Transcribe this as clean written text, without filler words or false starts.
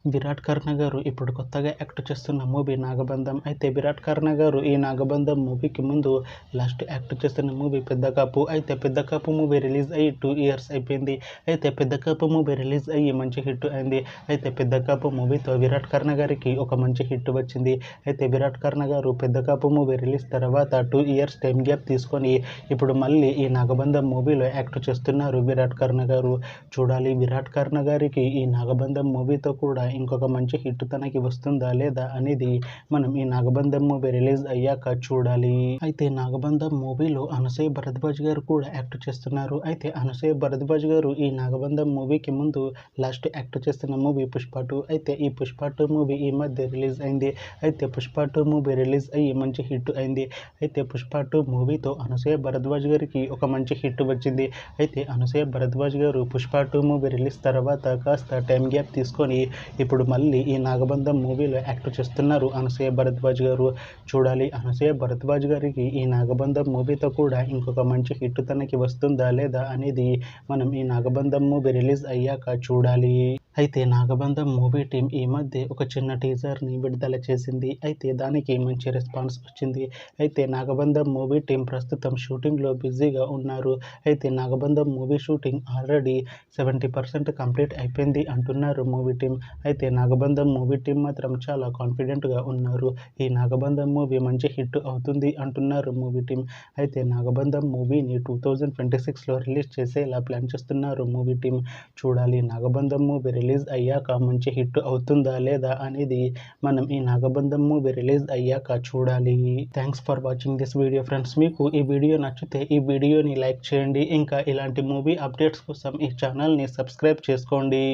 విరాట్ కర్ణ గారు ఇప్పుడు కొత్తగా యాక్ట్ చేస్తున్న మూవీ నాగబంధం. అయితే విరాట్ కర్ణ గారు ఈ నాగబంధం మూవీకి ముందు లాస్ట్ యాక్ట్ చేస్తున్న మూవీ పెద్ద కాపు. అయితే పెద్ద కాపు మూవీ రిలీజ్ అయ్యి 2 ఇయర్స్ అయిపోయింది. అయితే పెద్ద కాపు మూవీ రిలీజ్ అయ్యి మంచి హిట్ అయింది. అయితే పెద్ద కాపు మూవీతో విరాట్ కర్ణ గారికి ఒక మంచి హిట్ వచ్చింది. అయితే విరాట్ కర్ణ గారు పెద్ద కాపు మూవీ రిలీజ్ తర్వాత 2 ఇయర్స్ టైం గ్యాప్ తీసుకొని ఇప్పుడు మళ్ళీ ఈ నాగబంధం మూవీలో యాక్ట్ చేస్తున్నారు విరాట్ కర్ణ గారు. చూడాలి విరాట్ కర్ణ గారికి ఈ నాగబంధం మూవీతో కూడా ఇంకొక మంచి హిట్ తనకి వస్తుందా లేదా అనేది మనం ఈ నాగబంధం మూవీ రిలీజ్ అయ్యాక చూడాలి. అయితే నాగబంధం మూవీలో అనసూయ భరద్వాజ్ గారు కూడా యాక్ట్ చేస్తున్నారు. అయితే అనసూయ భరద్వాజ్ గారు ఈ నాగబంధం మూవీకి ముందు లాస్ట్ యాక్ట్ చేస్తున్న మూవీ పుష్ప 2. అయితే ఈ పుష్ప 2 మూవీ ఈ మధ్య రిలీజ్ అయింది. అయితే పుష్ప 2 మూవీ రిలీజ్ అయ్యి మంచి హిట్ అయింది. అయితే పుష్ప 2 మూవీతో అనసూయ భరద్వాజ్ గారికి ఒక మంచి హిట్ వచ్చింది. అయితే అనసూయ భరద్వాజ్ గారు పుష్ప 2 మూవీ రిలీజ్ తర్వాత కాస్త టైం గ్యాప్ తీసుకొని ఇప్పుడు మళ్ళీ ఈ నాగబంధం మూవీలో యాక్ట్ చేస్తున్నారు అనసూయ భరద్వాజ్ గారు. చూడాలి అనసూయ భరద్వాజ్ గారికి ఈ నాగబంధం మూవీతో కూడా ఇంకొక మంచి హిట్ తనకి వస్తుందా లేదా అనేది మనం ఈ నాగబంధం మూవీ రిలీజ్ అయ్యాక చూడాలి. అయితే నాగబంధం మూవీ టీం ఈ మధ్య ఒక చిన్న టీజర్ని విడుదల చేసింది. అయితే దానికి మంచి రెస్పాన్స్ వచ్చింది. అయితే నాగబంధం మూవీ టీం ప్రస్తుతం షూటింగ్లో బిజీగా ఉన్నారు. అయితే నాగబంధం మూవీ షూటింగ్ ఆల్రెడీ 70% కంప్లీట్ అయిపోయింది అంటున్నారు మూవీ టీం. అయితే నాగబంధం మూవీ టీం మాత్రం చాలా కాన్ఫిడెంట్గా ఉన్నారు. ఈ నాగబంధం మూవీ మంచి హిట్ అవుతుంది అంటున్నారు మూవీ టీం. అయితే నాగబంధం మూవీని 2026లో రిలీజ్ చేసేలా ప్లాన్ చేస్తున్నారు మూవీ టీం. చూడాలి నాగబంధం మూవీ రిలీజ్ అయ్యాక మంచి హిట్ అవుతుందా లేదా అనేది మనం ఈ నాగబంధం మూవీ రిలీజ్ అయ్యాక చూడాలి. Thanks for watching this video friends. మీకు ఈ వీడియో నచ్చితే ఈ వీడియోని లైక్ చేయండి. ఇంకా ఇలాంటి మూవీ అప్డేట్స్ కోసం ఈ ఛానల్ని సబ్స్క్రైబ్ చేసుకోండి.